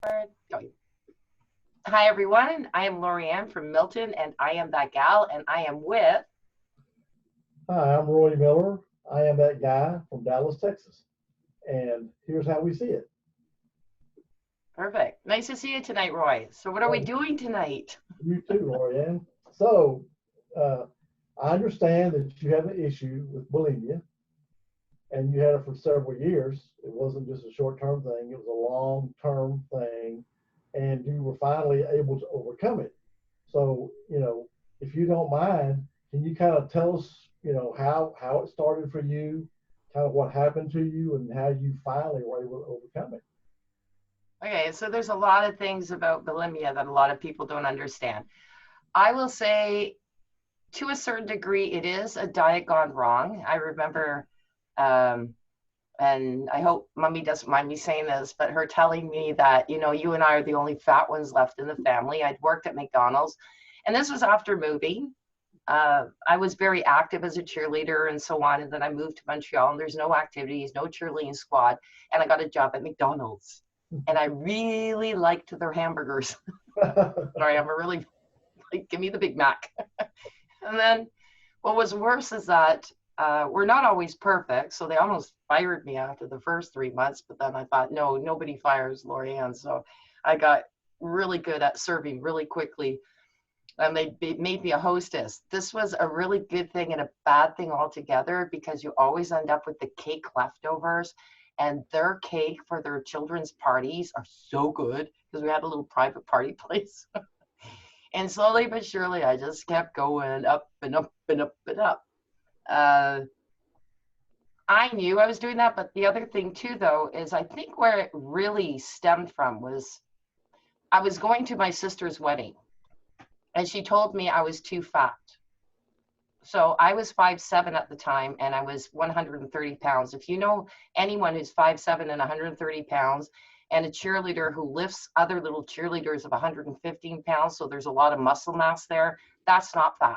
Going. Hi, everyone. I am LaurieAnn from Milton, and I am that gal, and I am with. Hi, I'm Roy Miller. I am that guy from Dallas, Texas. And here's how we see it. Perfect. Nice to see you tonight, Roy. So, what are we Well, doing tonight? you too, Lorianne. So, uh, I understand that you have an issue with bulimia, and you had it for several years. It wasn't just a short term thing, it was a long term thing, and you were finally able to overcome it. So, if you don't mind, can you kind of tell us, how it started for you, kind of what happened to you, and how you finally were able to overcome it? Okay, so there's a lot of things about bulimia that a lot of people don't understand. I will say, to a certain degree, it is a diet gone wrong. I remember, um, and I hope Mummy doesn't mind me saying this, but her telling me that, you and I are the only fat ones left in the family. I'd worked at McDonald's, and this was after moving. I was very active as a cheerleader and so on. And then I moved to Montreal, and there's no activities, no cheerleading squad. And I got a job at McDonald's. And I really liked their hamburgers. Sorry, I'm a really, like, give me the Big Mac. And then what was worse is that we're not always perfect. So they almost fired me after the first 3 months. But then I thought, no, nobody fires LaurieAnn. So I got really good at serving really quickly, and they made me a hostess. This was a really good thing and a bad thing altogether, because you always end up with the cake leftovers, and their cake for their children's parties are so good, because we had a little private party place. And slowly but surely, I just kept going up and up and up and up. Uh, I knew I was doing that, but the other thing too, though, is I think where it really stemmed from was I was going to my sister's wedding, and she told me I was too fat. So I was 5'7" at the time, and I was 130 pounds. If you know anyone who's 5'7" and 130 pounds, and a cheerleader who lifts other little cheerleaders of 115 pounds, so there's a lot of muscle mass there, that's not fat.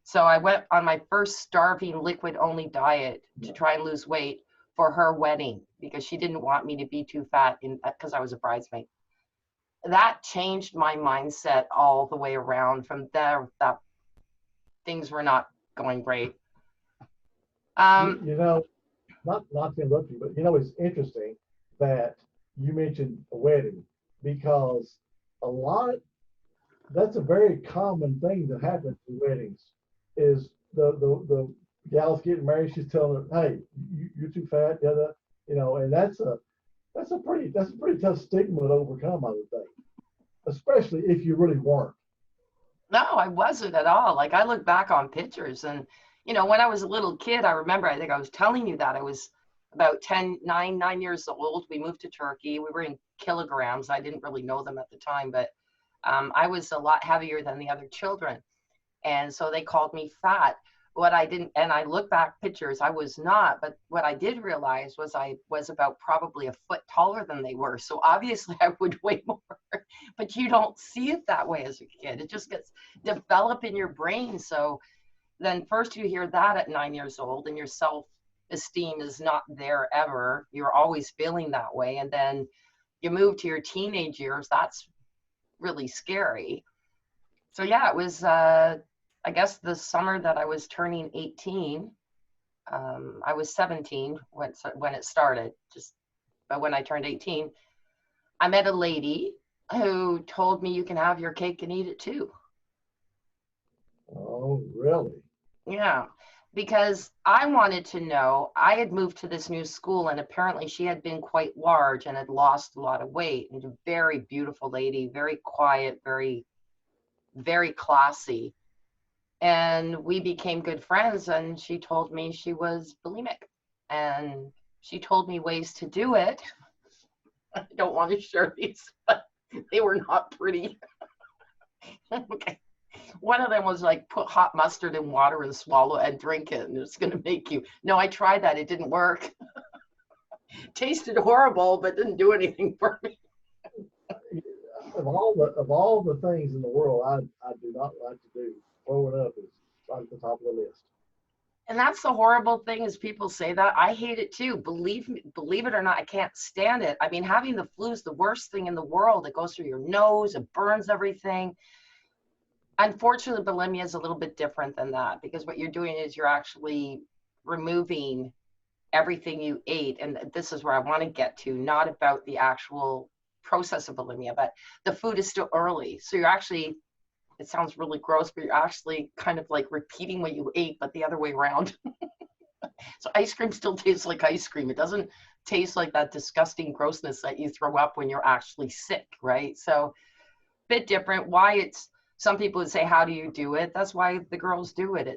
So I went on my first starving liquid only diet to try and lose weight for her wedding, because she didn't want me to be too fat because I was a bridesmaid. That changed my mindset all the way around. From there, that things were not going great. You, Um, you know, not to interrupt you, but it's interesting that you mentioned a wedding because a lot that's a very common thing that happens in weddings is the gal's getting married, she's telling her, hey, you're too fat, the other, and that's a pretty tough stigma to overcome, I would think, especially if you really weren't. no, I wasn't at all. Like, I look back on pictures, and, when I was a little kid, I remember, I think I was telling you that I was about 9 years old. We moved to Turkey. We were in kilograms. I didn't really know them at the time, but I was a lot heavier than the other children. And so they called me fat. What I didn't, and I look back pictures, I was not, but what I did realize was I was about probably a foot taller than they were. So obviously I would weigh more, but you don't see it that way as a kid. It just gets developed in your brain. So then first you hear that at 9 years old, and your self-esteem is not there ever. You're always feeling that way. And then you move to your teenage years, that's really scary. So yeah, it was, I guess the summer that I was turning 18, I was 17 when it started, but when I turned 18, I met a lady who told me you can have your cake and eat it too. Oh, really? Yeah, because I wanted to know, I had moved to this new school, and apparently she had been quite large and had lost a lot of weight, and a very beautiful lady, very quiet, very, very classy. And we became good friends, and she told me she was bulimic, and she told me ways to do it. I don't want to share these, but they were not pretty. Okay, one of them was like, put hot mustard in water and swallow and drink it, and it's going to make you. No, I tried that, it didn't work. Tasted horrible, but didn't do anything for me. Of all the things in the world, I do not like to do. Growing up is right at the top of the list. And that's the horrible thing is people say that. I hate it too. Believe me, believe it or not, I can't stand it. I mean, having the flu is the worst thing in the world. It goes through your nose, it burns everything. Unfortunately, bulimia is a little bit different than that because what you're doing is you're actually removing everything you ate. And this is where I want to get to, not about the actual process of bulimia, but the food is still early. So you're actually, it sounds really gross, but you're actually kind of like repeating what you ate, but the other way around. So ice cream still tastes like ice cream. It doesn't taste like that disgusting grossness that you throw up when you're actually sick, right? So bit different. Why it's, some people would say, how do you do it? That's why the girls do it.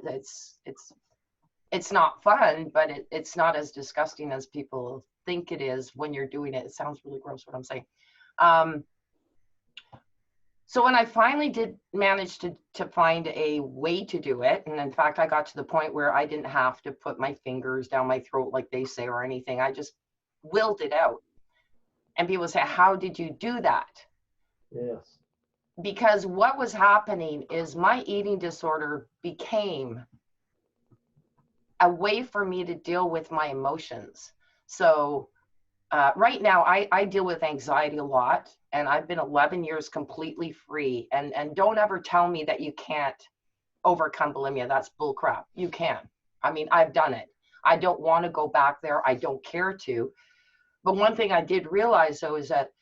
It's not fun, but it's not as disgusting as people think it is when you're doing it. It sounds really gross what I'm saying. So when I finally did manage to find a way to do it, and in fact, I got to the point where I didn't have to put my fingers down my throat like they say or anything. I just willed it out. And people say, how did you do that? Yes. Because what was happening is my eating disorder became a way for me to deal with my emotions. So right now, I deal with anxiety a lot, and I've been 11 years completely free. And don't ever tell me that you can't overcome bulimia. That's bull crap. You can. I mean, I've done it. I don't want to go back there. I don't care to. But one thing I did realize, though, is that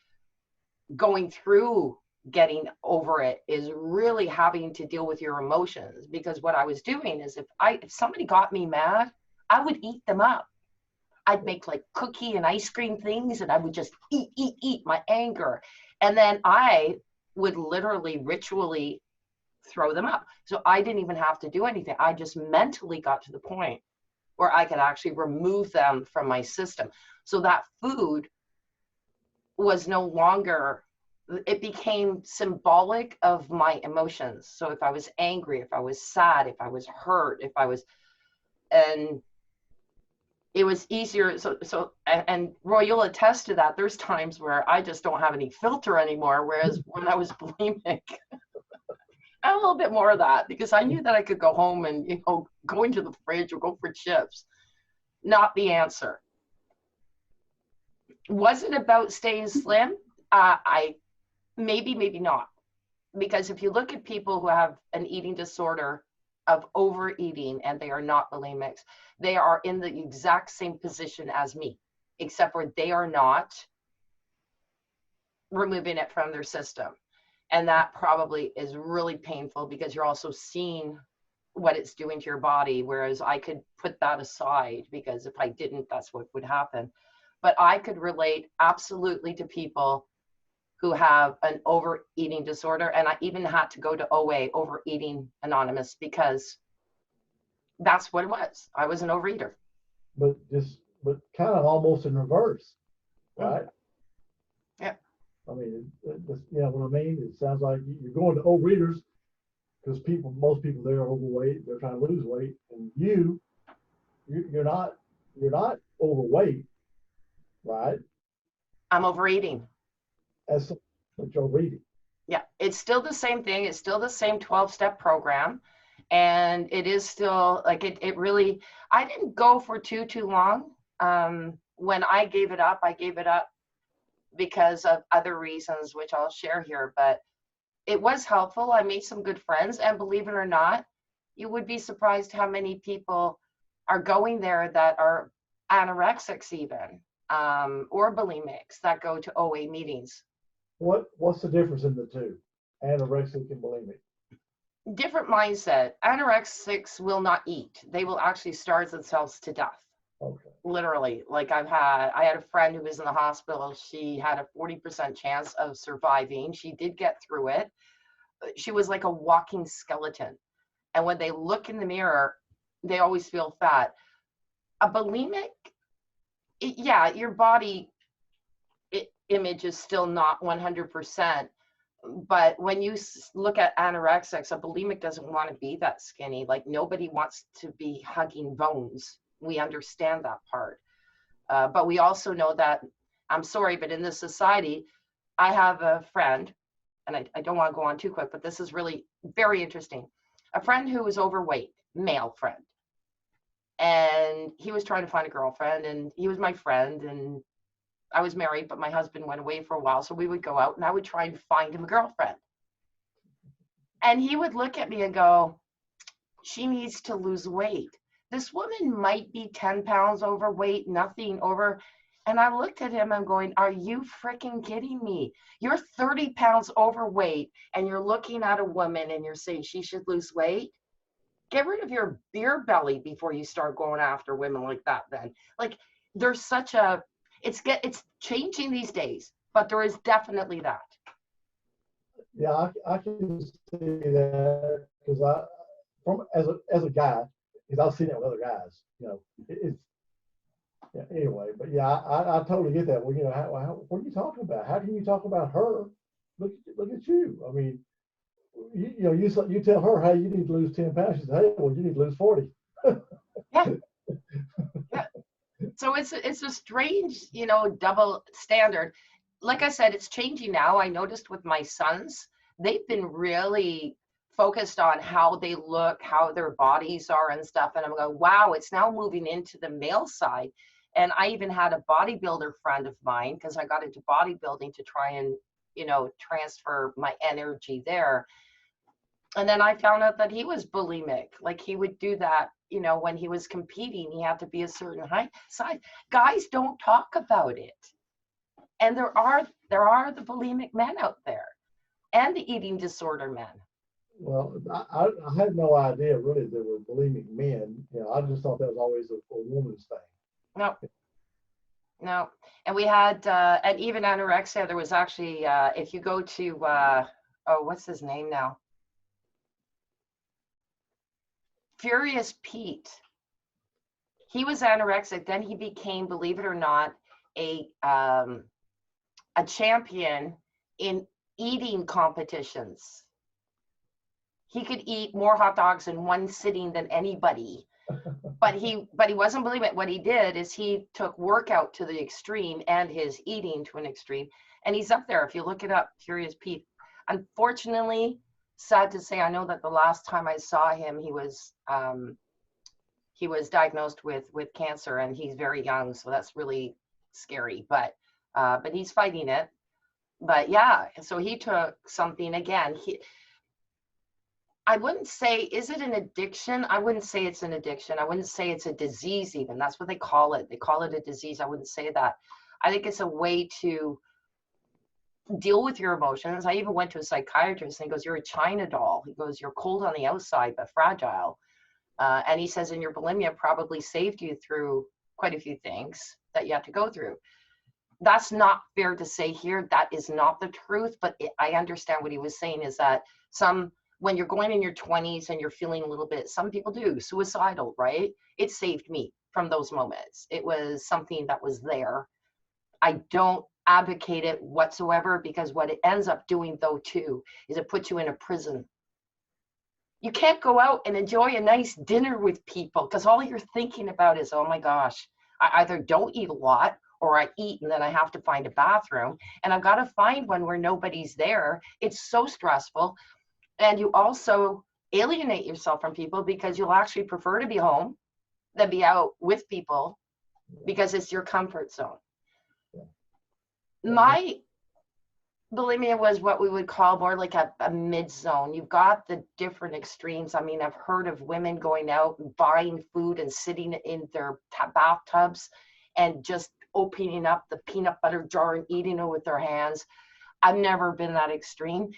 going through getting over it is really having to deal with your emotions. Because what I was doing is if somebody got me mad, I would eat them up. I'd make like cookie and ice cream things, and I would just eat my anger. And then I would literally ritually throw them up. So I didn't even have to do anything. I just mentally got to the point where I could actually remove them from my system. So that food was no longer, it became symbolic of my emotions. So if I was angry, if I was sad, if I was hurt, if I was, and it was easier. And Roy, you'll attest to that. There's times where I just don't have any filter anymore. Whereas when I was bulimic, I had a little bit more of that because I knew that I could go home and, go into the fridge or go for chips. Not the answer. Was it about staying slim? I maybe not. Because if you look at people who have an eating disorder of overeating and they are not bulimics, they are in the exact same position as me, except for they are not removing it from their system. And that probably is really painful because you're also seeing what it's doing to your body. Whereas I could put that aside because if I didn't, that's what would happen. But I could relate absolutely to people who have an overeating disorder. And I even had to go to OA, Overeating Anonymous, because that's what it was. I was an overeater. But kind of almost in reverse, right? Yeah. I mean, you know what I mean? It sounds like you're going to overeaters because most people there are overweight. They're trying to lose weight, and you're not overweight, right? I'm overeating. As what you're reading. Yeah, it's still the same thing. It's still the same 12-step program. And it is still like it really, I didn't go for too long. When I gave it up because of other reasons, which I'll share here, but it was helpful. I made some good friends, and believe it or not, you would be surprised how many people are going there that are anorexics even, or bulimics that go to OA meetings. What's the difference in the two, anorexic and bulimic? Different mindset. Anorexics will not eat. They will actually starve themselves to death. Okay. Literally. Like I had a friend who was in the hospital. She had a 40% chance of surviving. She did get through it. She was like a walking skeleton. And when they look in the mirror, they always feel fat. A bulimic, yeah, your body image is still not 100%. But when you look at anorexics, a bulimic doesn't want to be that skinny. Like nobody wants to be hugging bones. We understand that part. But we also know that, I'm sorry, but in this society, I have a friend, and I don't want to go on too quick, but this is really very interesting. A friend who is overweight, male friend. And he was trying to find a girlfriend, and he was my friend, and I was married, but my husband went away for a while. So we would go out and I would try and find him a girlfriend. And he would look at me and go, she needs to lose weight. This woman might be 10 pounds overweight, nothing over. And I looked at him, I'm going, are you freaking kidding me? You're 30 pounds overweight and you're looking at a woman and you're saying she should lose weight? Get rid of your beer belly before you start going after women like that then. Like there's such a, it's changing these days, but there is definitely that. Yeah, I can see that because from as a guy, because I've seen it with other guys. It's yeah, anyway. But yeah, I totally get that. Well, what are you talking about? How can you talk about her? Look at you. I mean, you tell her, hey, you need to lose 10 pounds. She says, hey, well, you need to lose 40. Yeah. Yeah. So it's a strange, double standard. Like I said, it's changing now. I noticed with my sons, they've been really focused on how they look, how their bodies are and stuff. And I'm going, wow, it's now moving into the male side. And I even had a bodybuilder friend of mine, because I got into bodybuilding to try and, transfer my energy there. And then I found out that he was bulimic. Like he would do that, when he was competing, he had to be a certain height size. Guys don't talk about it. And there are the bulimic men out there and the eating disorder men. Well, I had no idea really there were bulimic men. I just thought that was always a woman's thing. No, no. And we had, and even anorexia, there was actually, if you go to, what's his name now? Furious Pete. He was anorexic. Then he became, believe it or not, a champion in eating competitions. He could eat more hot dogs in one sitting than anybody. But he wasn't bulimic. What he did is he took workout to the extreme and his eating to an extreme. And he's up there. If you look it up, Furious Pete. Unfortunately, sad to say, I know that the last time I saw him, he was diagnosed with cancer, and he's very young, so that's really scary. But he's fighting it. But yeah, so he took something again. I wouldn't say, is it an addiction? I wouldn't say it's an addiction. I wouldn't say it's a disease even. That's what they call it. They call it a disease. I wouldn't say that. I think it's a way to deal with your emotions. I even went to a psychiatrist and he goes, you're a China doll. He goes, you're cold on the outside, but fragile. And he says, and your bulimia probably saved you through quite a few things that you have to go through. That's not fair to say here. That is not the truth, but I understand what he was saying is that when you're going in your 20s and you're feeling a little bit, some people do, suicidal, right? It saved me from those moments. It was something that was there. I don't advocate it whatsoever, because what it ends up doing though too is it puts you in a prison. You can't go out and enjoy a nice dinner with people because all you're thinking about is, oh my gosh, I either don't eat a lot or I eat and then I have to find a bathroom and I've got to find one where nobody's there. It's so stressful. And you also alienate yourself from people because you'll actually prefer to be home than be out with people because it's your comfort zone. My bulimia was what we would call more like a mid zone. You've got the different extremes. I mean, I've heard of women going out and buying food and sitting in their bathtubs and just opening up the peanut butter jar and eating it with their hands. I've never been that extreme.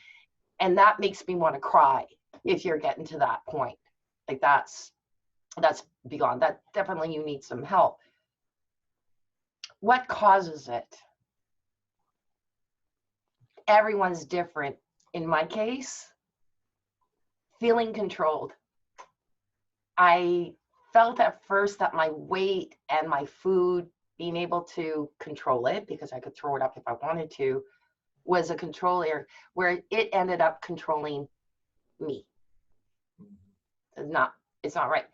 And that makes me want to cry if you're getting to that point. Like that's beyond that. Definitely you need some help. What causes it? Everyone's different. In my case, feeling controlled. I felt at first that my weight and my food, being able to control it because I could throw it up if I wanted to, was a control area where it ended up controlling me. It's not right.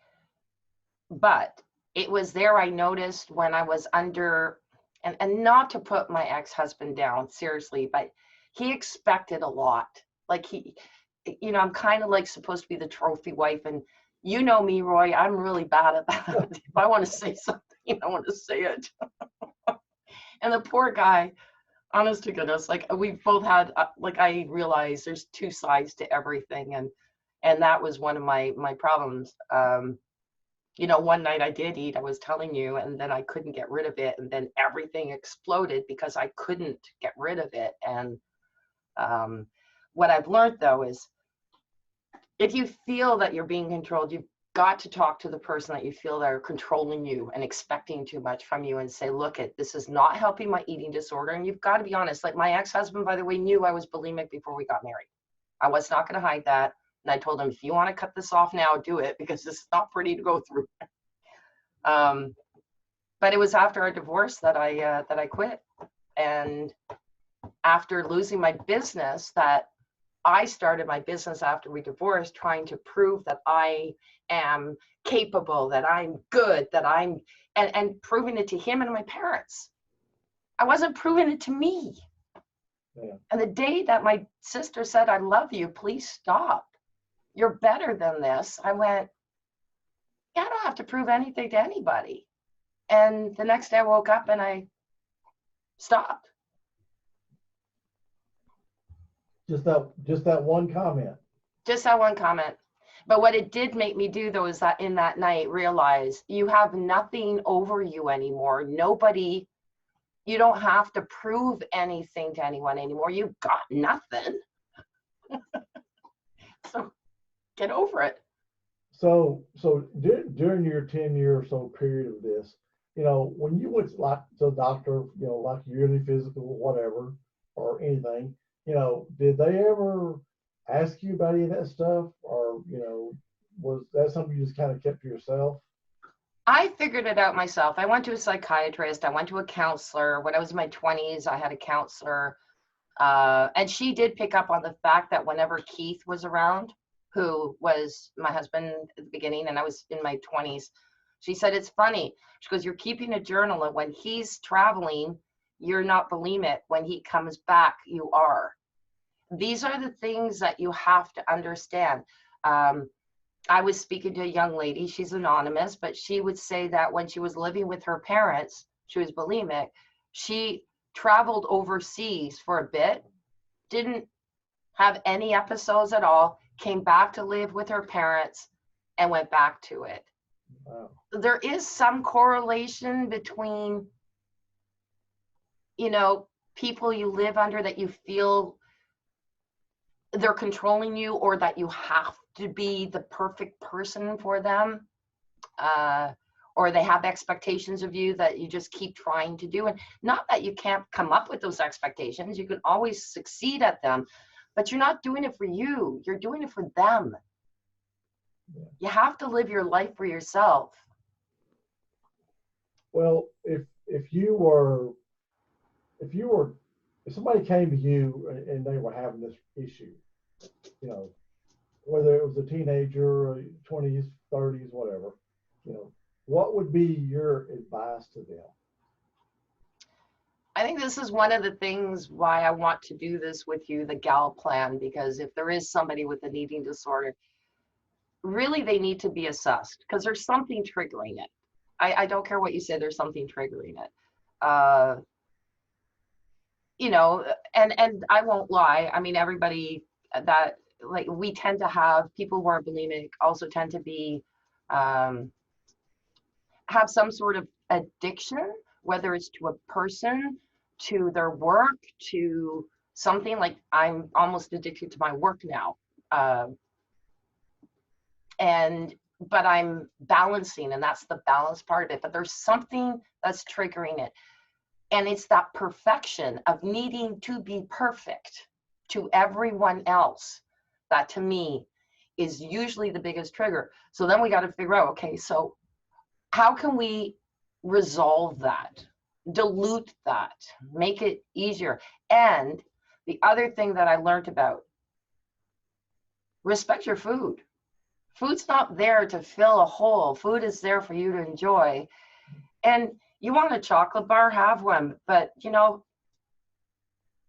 But it was there I noticed when I was under, and not to put my ex-husband down, seriously, but he expected a lot. Like I'm kind of like supposed to be the trophy wife, and You know me, Roy, I'm really bad at that. If I want to say something, I want to say it. And the poor guy, honest to goodness, like we've both had, like I realize there's two sides to everything, and that was one of my problems. One night I did eat, I was telling you, and then I couldn't get rid of it, and then everything exploded because I couldn't get rid of it. And what I've learned though is, if you feel that you're being controlled, you've got to talk to the person that you feel that are controlling you and expecting too much from you, and say, look, this is not helping my eating disorder. And you've got to be honest. Like my ex-husband, by the way, knew I was bulimic before we got married. I was not going to hide that. And I told him, if you want to cut this off now, do it, because this is not pretty to go through. But it was after our divorce that I quit. And after losing my business, that I started my business after we divorced, trying to prove that I am capable, that I'm good, that and proving it to him and my parents. I wasn't proving it to me. Yeah. And the day that my sister said, I love you, please stop. You're better than this. I went, yeah, I don't have to prove anything to anybody. And the next day I woke up and I stopped. Just that one comment. Just that one comment. But what it did make me do, though, is that in that night, realize you have nothing over you anymore. Nobody, you don't have to prove anything to anyone anymore. You've got nothing. So get over it. So during your 10-year or so period of this, when you went to the doctor, like yearly physical, whatever, or anything, did they ever ask you about any of that stuff, or was that something you just kind of kept to yourself? I figured it out myself. I went to a psychiatrist. I went to a counselor. When I was in my 20s, I had a counselor. And she did pick up on the fact that whenever Keith was around, who was my husband at the beginning, and I was in my 20s, she said, it's funny. She goes, you're keeping a journal, and when he's traveling, you're not bulimic. When he comes back, you are. These are the things that you have to understand. I was speaking to a young lady, she's anonymous, but she would say that when she was living with her parents, she was bulimic. She traveled overseas for a bit, didn't have any episodes at all, came back to live with her parents, and went back to it. Wow. There is some correlation between, people you live under that you feel they're controlling you, or that you have to be the perfect person for them, or they have expectations of you that you just keep trying to do. And not that you can't come up with those expectations, you can always succeed at them, but you're not doing it for you, you're doing it for them. Yeah. You have to live your life for yourself. Well, if somebody came to you and they were having this issue, whether it was a teenager or 20s, 30s, whatever, what would be your advice to them? I think this is one of the things why I want to do this with you, the GAL plan, because if there is somebody with an eating disorder, really they need to be assessed, because there's something triggering it. I don't care what you say, there's something triggering it. And I won't lie. I mean, everybody that, like, we tend to have people who are bulimic also tend to be, have some sort of addiction, whether it's to a person, to their work, to something. Like, I'm almost addicted to my work now. But I'm balancing, and that's the balance part of it. But there's something that's triggering it. And it's that perfection of needing to be perfect to everyone else. That to me is usually the biggest trigger. So then we got to figure out, okay, so how can we resolve that, dilute that, make it easier? And the other thing that I learned about, respect your food. Food's not there to fill a hole. Food is there for you to enjoy. And you want a chocolate bar, have one, but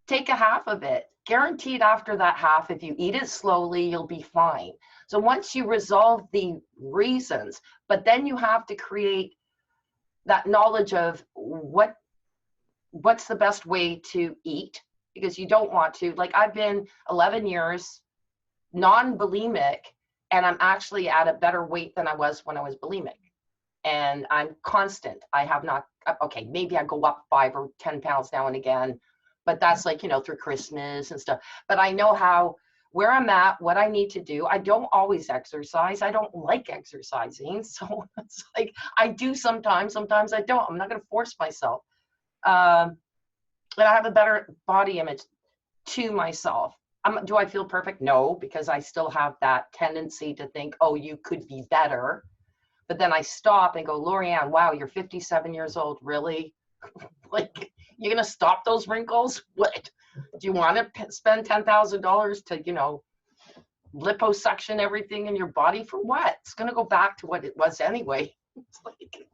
take a half of it. Guaranteed after that half, if you eat it slowly, you'll be fine. So once you resolve the reasons, but then you have to create that knowledge of what's the best way to eat, because you don't want to, like, I've been 11 years non-bulimic, and I'm actually at a better weight than I was when I was bulimic. And I'm constant. I have not, okay, maybe I go up 5 or 10 pounds now and again, but that's like, you know, through Christmas and stuff. But I know where I'm at, what I need to do. I don't always exercise. I don't like exercising. So it's like, I do sometimes I don't. I'm not going to force myself. And I have a better body image to myself. Do I feel perfect? No, because I still have that tendency to think, oh, you could be better. But then I stop and go, LaurieAnn, wow, you're 57 years old. Really? Like, you're going to stop those wrinkles? What? Do you want to spend $10,000 to, you know, liposuction everything in your body for what? It's going to go back to what it was anyway. It's like,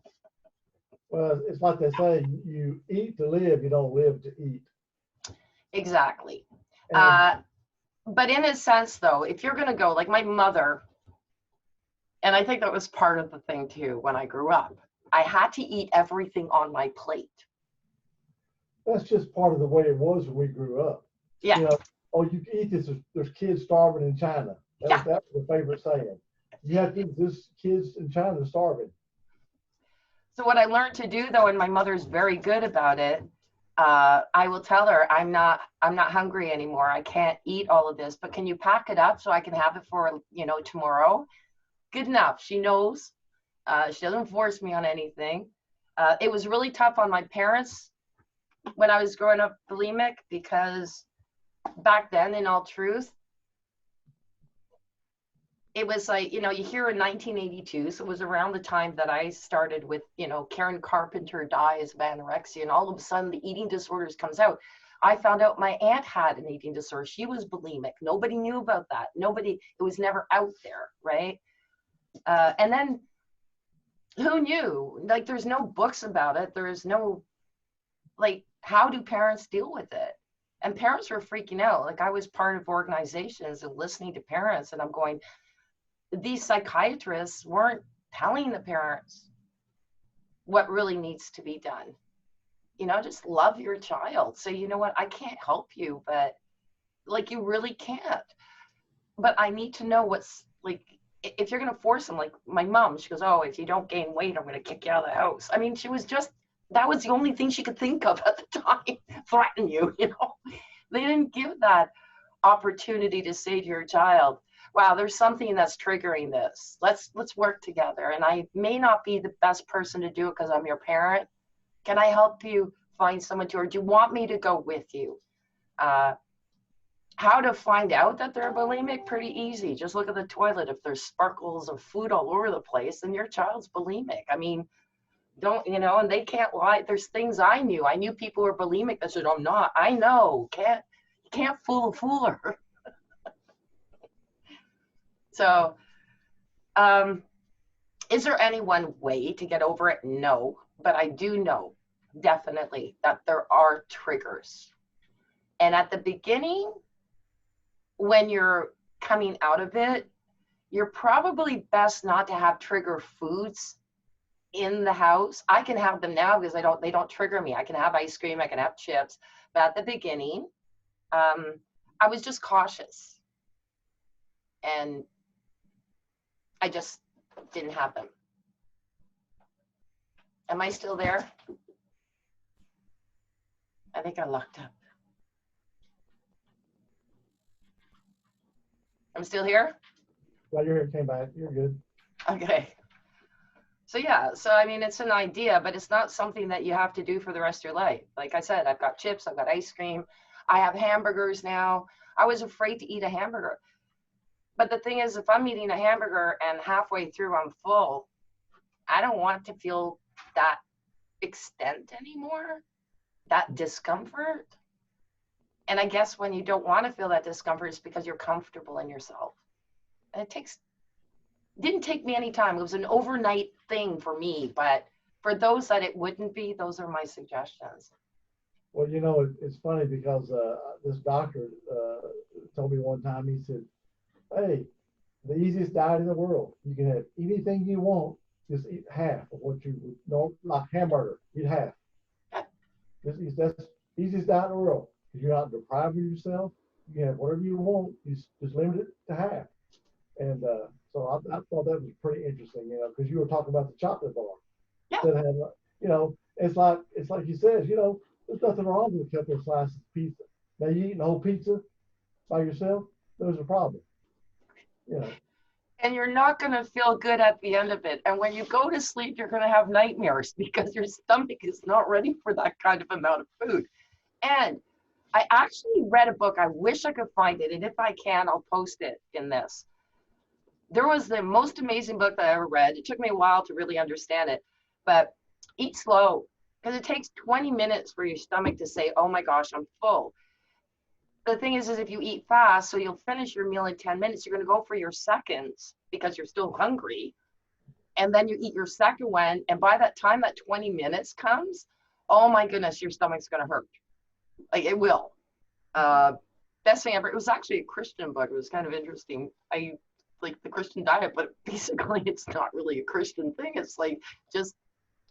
Well, it's like they say, you eat to live, you don't live to eat. exactly. And But in a sense, though, if you're going to go, like my mother, and I think that was part of the thing too, when I grew up, I had to eat everything on my plate. that's just part of the way it was when we grew up. Yeah. You know, oh, you can eat this. There's kids starving in China. That was the favorite saying. You have to eat this. Kids in China are starving. So what I learned to do, though, and my mother's very good about it, I will tell her, I'm not hungry anymore. I can't eat all of this, but can you pack it up so I can have it for, you know, tomorrow? Good enough. She knows. She doesn't force me on anything. It was really tough on my parents when I was growing up bulimic, because back then, in all truth, it was like, you know, you hear in 1982, so it was around the time that I started with, you know, Karen Carpenter dies of anorexia, and all of a sudden the eating disorders comes out. I found out my aunt had an eating disorder. She was bulimic. Nobody knew about that. Nobody, it was never out there, right? And then who knew? Like, there's no books about it. There's no, like, how do parents deal with it? And parents were freaking out. Like, I was part of organizations and listening to parents, and I'm going, these psychiatrists weren't telling the parents what really needs to be done. You know, just love your child. Say, you know what, I can't help you, but like, you really can't. But I need to know what's, like, if you're going to force them, like my mom, she goes, oh, if you don't gain weight, I'm going to kick you out of the house. I mean, she was just, that was the only thing she could think of at the time. Threaten you, you know. They didn't give that opportunity to say to your child, wow, there's something that's triggering this. Let's work together. And I may not be the best person to do it because I'm your parent. Can I help you find someone to, or do you want me to go with you? How to find out that they're bulimic? Pretty easy. Just look at the toilet. If there's sparkles of food all over the place, then your child's bulimic. I mean, don't, you know, and they can't lie. There's things I knew. I knew people were bulimic that said, I'm not. I know. You can't fool a fooler. So, is there any one way to get over it? No, but I do know definitely that there are triggers. And at the beginning, when you're coming out of it, you're probably best not to have trigger foods in the house. I can have them now because they don't trigger me. I can have ice cream, I can have chips. But at the beginning, I was just cautious. And I just didn't have them. Am I still there? I think I locked up. I'm still here? Well, you're here, came back. You're good. Okay. So yeah, so I mean, it's an idea, but it's not something that you have to do for the rest of your life. Like I said, I've got chips, I've got ice cream, I have hamburgers now. I was afraid to eat a hamburger. But the thing is, if I'm eating a hamburger and halfway through I'm full, I don't want to feel that extent anymore, that discomfort. And I guess when you don't want to feel that discomfort, it's because you're comfortable in yourself. And it didn't take me any time. It was an overnight thing for me, but for those that it wouldn't be, those are my suggestions. Well, you know, it's funny because this doctor told me one time, he said, hey, the easiest diet in the world. You can have anything you want, just eat half of what you would know, like hamburger, eat half. That's the easiest diet in the world because you're not depriving yourself. You can have whatever you want, you just limit it to half. And so I thought that was pretty interesting, because you were talking about the chocolate bar. Yeah. That had, it's like you said, there's nothing wrong with a couple of slices of pizza. Now you eating a whole pizza by yourself, there's a problem. And you're not going to feel good at the end of it. And when you go to sleep, you're going to have nightmares because your stomach is not ready for that kind of amount of food. And I actually read a book. I wish I could find it. And if I can, I'll post it in this. There was the most amazing book that I ever read. It took me a while to really understand it, but eat slow, because it takes 20 minutes for your stomach to say, oh my gosh, I'm full. The thing is if you eat fast, so you'll finish your meal in 10 minutes, you're going to go for your seconds because you're still hungry. And then you eat your second one. And by that time that 20 minutes comes, oh my goodness, your stomach's going to hurt. Like it will. Best thing ever. It was actually a Christian book. It was kind of interesting. I like the Christian diet, but basically it's not really a Christian thing. It's like, just,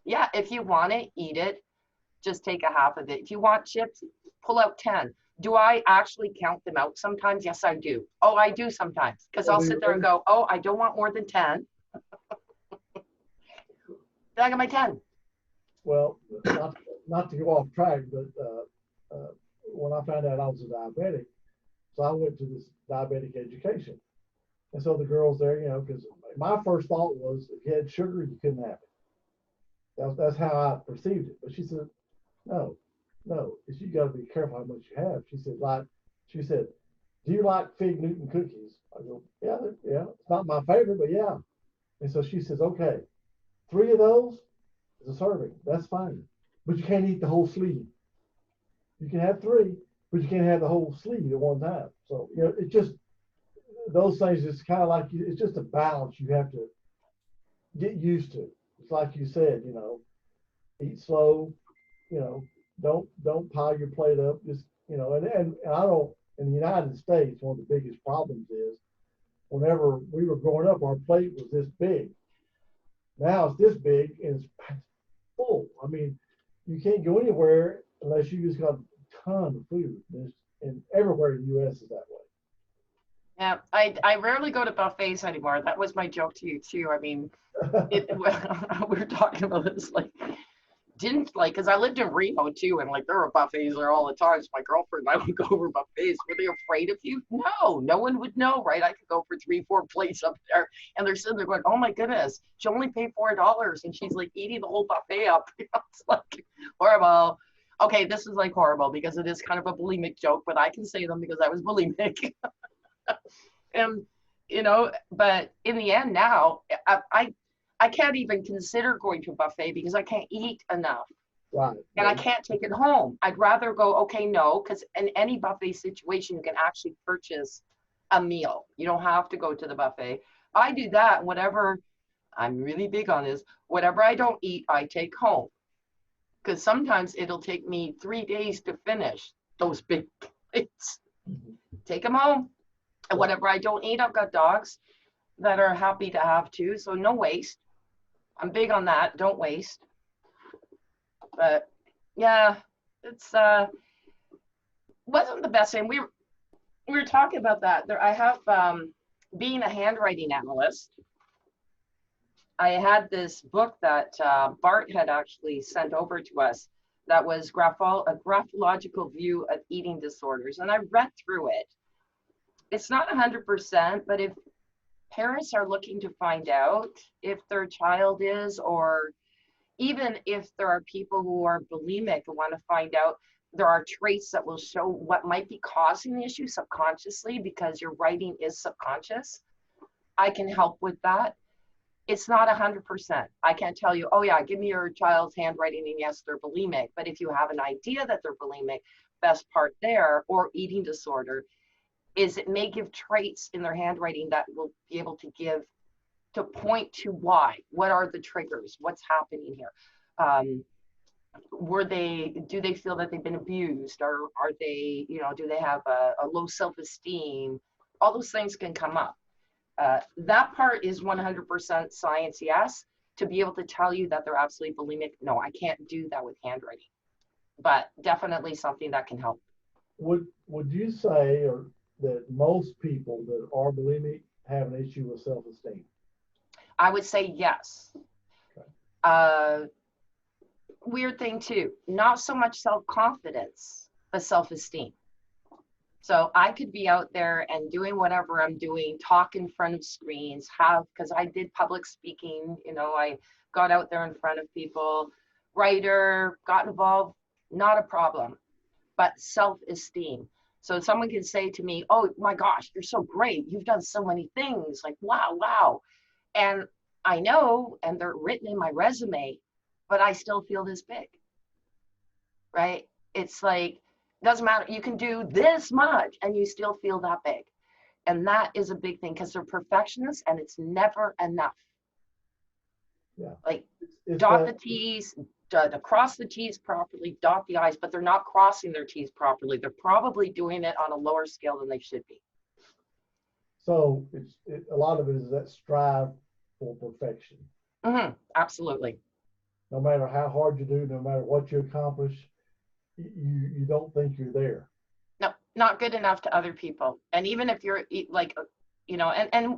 yeah, if you want it, eat it. Just take a half of it. If you want chips, pull out 10. Do I actually count them out sometimes? Yes, I do. Oh, I do sometimes, because I'll sit there and go, oh, I don't want more than 10. Then I got my 10. Well, not to go off track, but when I found out I was a diabetic, so I went to this diabetic education. And so the girls there, because my first thought was if you had sugar, you couldn't have it. That's how I perceived it. But she said, no, you got to be careful how much you have. She said, do you like Fig Newton cookies? I go, yeah. It's not my favorite, but yeah. And so she says, okay, 3 of those is a serving. That's fine. But you can't eat the whole sleeve. You can have 3, but you can't have the whole sleeve at one time. So, it just, those things, it's kind of like, it's just a balance you have to get used to. It's like you said, eat slow, don't pile your plate up. Just, and I don't, in the United States, one of the biggest problems is whenever we were growing up, our plate was this big. Now it's this big and it's full. I mean, you can't go anywhere unless you just got a ton of food. And everywhere in the U.S. is that way. Yeah, I rarely go to buffets anymore. That was my joke to you too. I mean, we were talking about this, because I lived in Reno too, and there were buffets there all the time. So my girlfriend and I would go over buffets. Were they afraid of you? No one would know, right? I could go for 3-4 plates up there, and they're sitting there going, "Oh my goodness, she only paid $4, and she's eating the whole buffet up." It's horrible. Okay, this is horrible because it is kind of a bulimic joke, but I can say them because I was bulimic. And but in the end now, I can't even consider going to a buffet because I can't eat enough. Right. And I can't take it home. I'd rather go, okay, no, because in any buffet situation, you can actually purchase a meal. You don't have to go to the buffet. I do that. Whatever, I'm really big on this, whatever I don't eat, I take home. Because sometimes it'll take me 3 days to finish those big plates. Take them home. And whatever I don't eat, I've got dogs that are happy to have too. So no waste. I'm big on that. Don't waste. But yeah, it's wasn't the best thing. We were talking about that. I have being a handwriting analyst. I had this book that Bart had actually sent over to us that was a graphological view of eating disorders, and I read through it. It's not 100%, but if parents are looking to find out if their child is, or even if there are people who are bulimic and want to find out, there are traits that will show what might be causing the issue subconsciously, because your writing is subconscious. I can help with that. It's not 100%. I can't tell you, oh yeah, give me your child's handwriting and yes, they're bulimic. But if you have an idea that they're bulimic, best part there, or eating disorder, is it may give traits in their handwriting that will be able to point to why. What are the triggers? What's happening here? Do they feel that they've been abused, or are they, do they have a low self-esteem? All those things can come up. That part is 100% science, yes. To be able to tell you that they're absolutely bulimic, no, I can't do that with handwriting, but definitely something that can help. Would you say or that most people that are bulimic have an issue with self-esteem? I would say yes. Okay. Weird thing too, not so much self-confidence, but self-esteem. So I could be out there and doing whatever I'm doing, talk in front of screens, because I did public speaking, I got out there in front of people, writer, got involved, not a problem, but self-esteem. So someone can say to me, oh my gosh, you're so great. You've done so many things, like, wow, wow. And I know, and they're written in my resume, but I still feel this big, right? It's like, doesn't matter. You can do this much and you still feel that big. And that is a big thing because they're perfectionists and it's never enough. Yeah. Like Is dot that, the T's, to cross the T's properly, dot the I's, but they're not crossing their T's properly. They're probably doing it on a lower scale than they should be. so a lot of it is that strive for perfection. Absolutely. No matter how hard you do, no matter what you accomplish, you don't think you're there. No, not good enough to other people. And even if you're like, and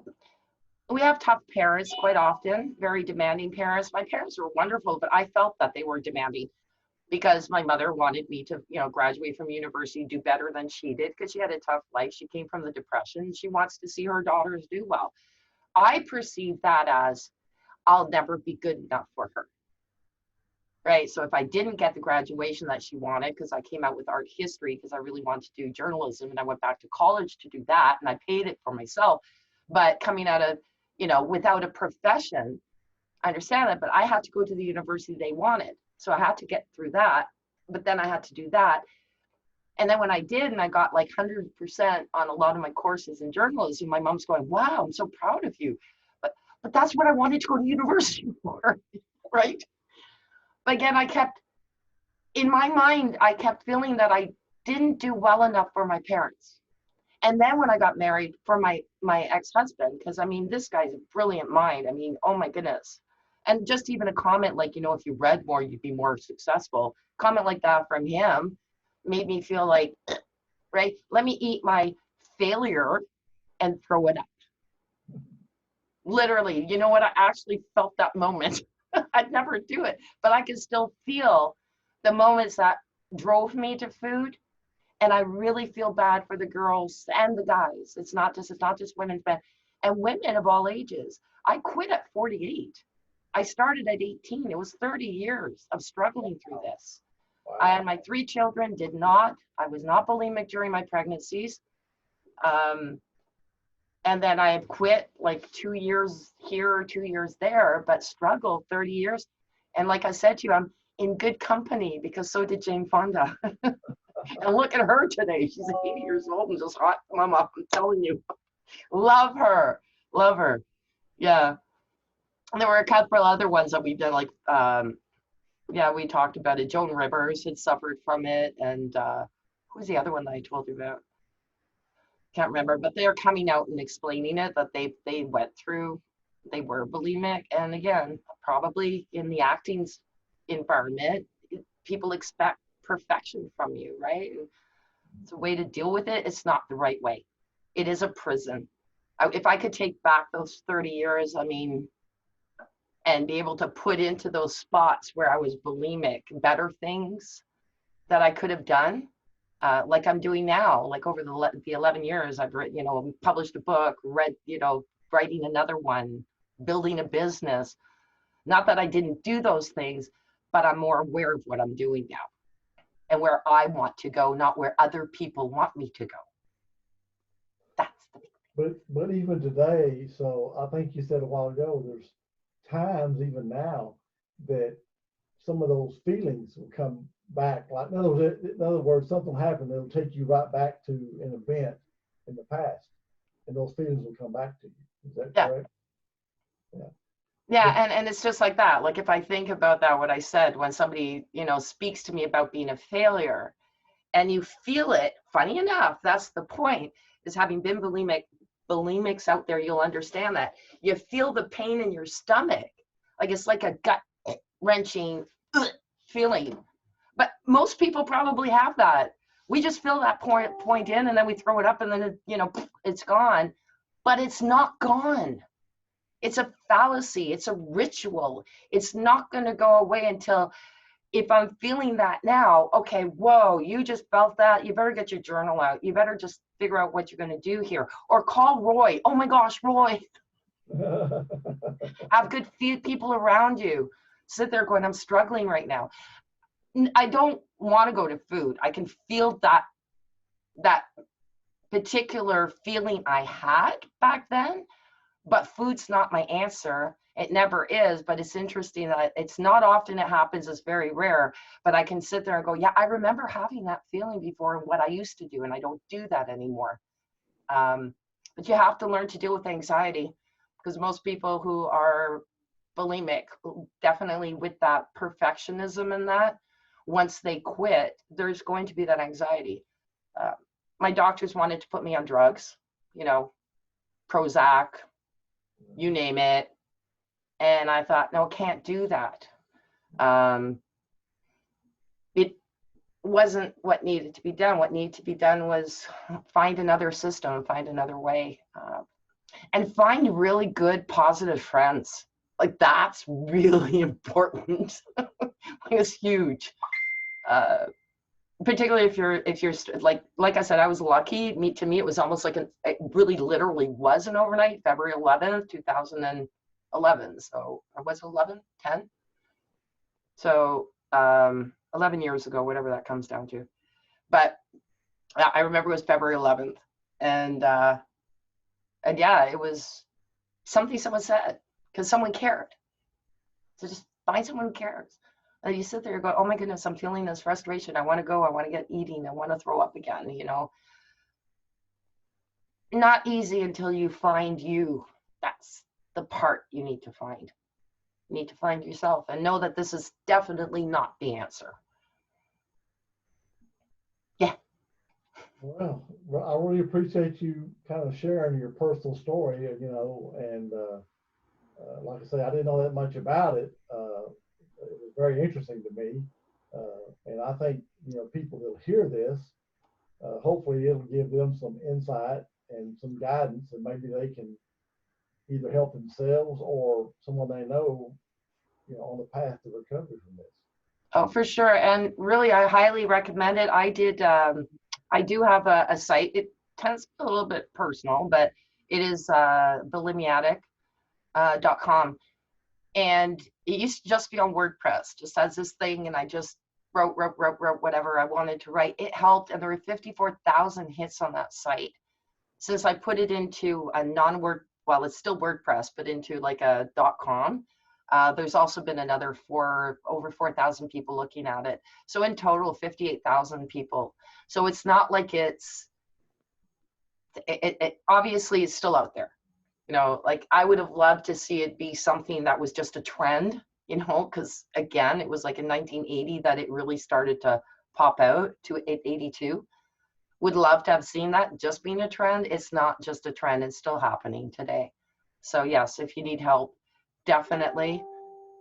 we have tough parents quite often, very demanding parents. My parents were wonderful, but I felt that they were demanding because my mother wanted me to, graduate from university, do better than she did because she had a tough life. She came from the Depression. She wants to see her daughters do well. I perceive that as I'll never be good enough for her. Right. So if I didn't get the graduation that she wanted, because I came out with art history, because I really wanted to do journalism and I went back to college to do that and I paid it for myself. But coming out of, without a profession, I understand that, but I had to go to the university they wanted. So I had to get through that. But then I had to do that. And then when I did, and I got like 100% on a lot of my courses in journalism, my mom's going, wow, I'm so proud of you. But that's what I wanted to go to university for. Right. But again, in my mind, I kept feeling that I didn't do well enough for my parents. And then when I got married for my ex-husband, because I mean, this guy's a brilliant mind. I mean, oh my goodness. And just even a comment like, if you read more, you'd be more successful. Comment like that from him made me feel like, right, let me eat my failure and throw it up. Literally, you know what? I actually felt that moment. I'd never do it, but I can still feel the moments that drove me to food. And I really feel bad for the girls and the guys. It's not just women's men and women of all ages. I quit at 48. I started at 18. It was 30 years of struggling through this. Wow. I had my 3 children, I was not bulimic during my pregnancies. And then I had quit like 2 years here, 2 years there, but struggled 30 years. And like I said to you, I'm in good company because so did Jane Fonda. And look at her today. She's 80 years old and just hot mama. I'm telling you. Love her. Love her. Yeah. And there were a couple of other ones that we've done, like, we talked about it. Joan Rivers had suffered from it. And who was the other one that I told you about? Can't remember, but they're coming out and explaining it, that they went through, they were bulimic. And again, probably in the acting environment, people expect perfection from you, right? And it's a way to deal with it. It's not the right way. It is a prison. If I could take back those 30 years, I mean, and be able to put into those spots where I was bulimic, better things that I could have done, like I'm doing now, like over the 11 years I've written, published a book, read, writing another one, building a business. Not that I didn't do those things, but I'm more aware of what I'm doing now and where I want to go, not where other people want me to go. That's the big thing. But even today, so I think you said a while ago, there's times even now that some of those feelings will come back. Like in other words, something happened that'll take you right back to an event in the past, and those feelings will come back to you. Is that correct? Yeah. Yeah, and it's just like that. Like if I think about that, what I said, when somebody, speaks to me about being a failure and you feel it, funny enough, that's the point, is having been bulimic bulimics out there, you'll understand that. You feel the pain in your stomach. Like it's like a gut wrenching feeling. But most people probably have that. We just fill that point in and then we throw it up and then, it's gone. But it's not gone. It's a fallacy. It's a ritual. It's not going to go away until, if I'm feeling that now, okay, whoa, you just felt that. You better get your journal out. You better just figure out what you're going to do here. Or call Roy. Oh my gosh, Roy. Have good people around you. Sit there going, I'm struggling right now. I don't want to go to food. I can feel that particular feeling I had back then, but food's not my answer. It never is, but it's interesting that it's not often it happens. It's very rare, but I can sit there and go, yeah, I remember having that feeling before and what I used to do, and I don't do that anymore. But you have to learn to deal with anxiety, because most people who are bulimic, definitely with that perfectionism and that, once they quit, there's going to be that anxiety. My doctors wanted to put me on drugs, Prozac, you name it. And I thought, no, can't do that. It wasn't what needed to be done. What needed to be done was find another system, find another way, and find really good, positive friends. Like that's really important. It's huge. Particularly if you're like I said, I was lucky. To me, it was almost like it really literally was an overnight, February 11th, 2011. So was it 11, 10? So 11 years ago, whatever that comes down to. But I remember it was February 11th, and yeah, it was something someone said because someone cared. So just find someone who cares. And you sit there and go, oh my goodness, I'm feeling this frustration. I want to go. I want to get eating. I want to throw up again, Not easy until you find you. That's the part you need to find. You need to find yourself and know that this is definitely not the answer. Yeah. Well, I really appreciate you kind of sharing your personal story, and like I say, I didn't know that much about it. It was very interesting to me. And I think, people that hear this, hopefully it'll give them some insight and some guidance, and maybe they can either help themselves or someone they know, on the path to recovery from this. Oh, for sure. And really, I highly recommend it. I do have a site. It tends to be a little bit personal, but it is Bulimiatic.com. And it used to just be on WordPress, just as this thing. And I just wrote whatever I wanted to write. It helped. And there were 54,000 hits on that site. Since I put it into a well, it's still WordPress, but into like a .com, there's also been another over 4,000 people looking at it. So in total, 58,000 people. So it's not like it obviously is still out there. Like I would have loved to see it be something that was just a trend, because again, it was like in 1980 that it really started to pop out to 82. Would love to have seen that just being a trend. It's not just a trend, it's still happening today. So yes, if you need help, definitely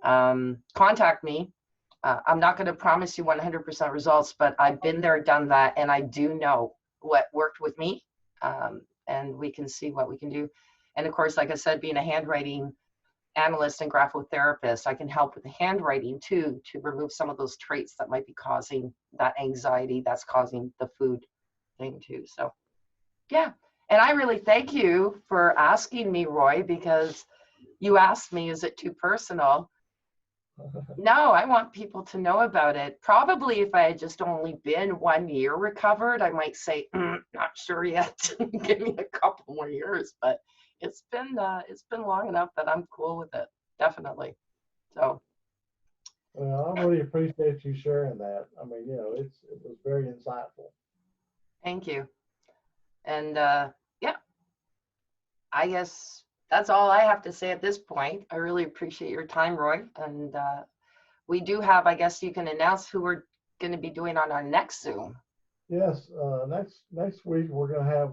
contact me. I'm not going to promise you 100% results, but I've been there, done that, and I do know what worked with me, and we can see what we can do. And of course, like I said, being a handwriting analyst and graphotherapist, I can help with the handwriting too, to remove some of those traits that might be causing that anxiety that's causing the food thing too. So yeah, and I really thank you for asking me, Roy, because you asked me, is it too personal? No, I want people to know about it. Probably if I had just only been 1 year recovered, I might say, not sure yet. Give me a couple more years, but it's been long enough that I'm cool with it, definitely. So. Well, I really appreciate you sharing that. I mean, it was very insightful. Thank you. And yeah, I guess that's all I have to say at this point. I really appreciate your time, Roy. And we do have, I guess you can announce who we're going to be doing on our next Zoom. Yes, next week we're going to have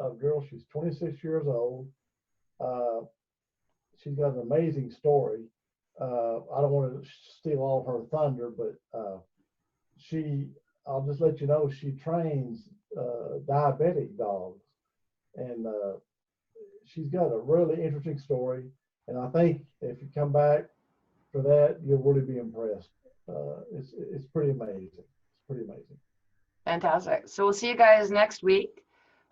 a girl. She's 26 years old. She's got an amazing story. I don't want to steal all her thunder, but I'll just let you know, she trains diabetic dogs. And she's got a really interesting story. And I think if you come back for that, you'll really be impressed. It's pretty amazing. It's pretty amazing. Fantastic. So we'll see you guys next week.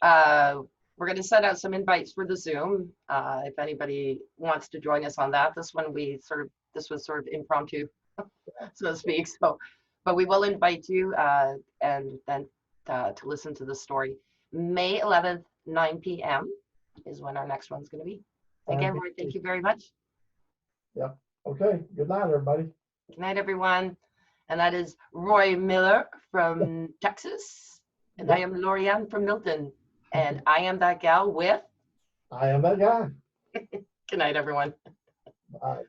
We're going to send out some invites for the Zoom. If anybody wants to join us on that, this was sort of impromptu, so to speak. So, but we will invite you and then to listen to the story. May 11th, 9 p.m. is when our next one's going to be. Again, Roy, thank you very much. Yep. Okay. Good night, everybody. Good night, everyone. And that is Roy Miller from Texas. And I am LaurieAnn from Milton. And I am that gal with... I am that guy. Good night, everyone. Bye.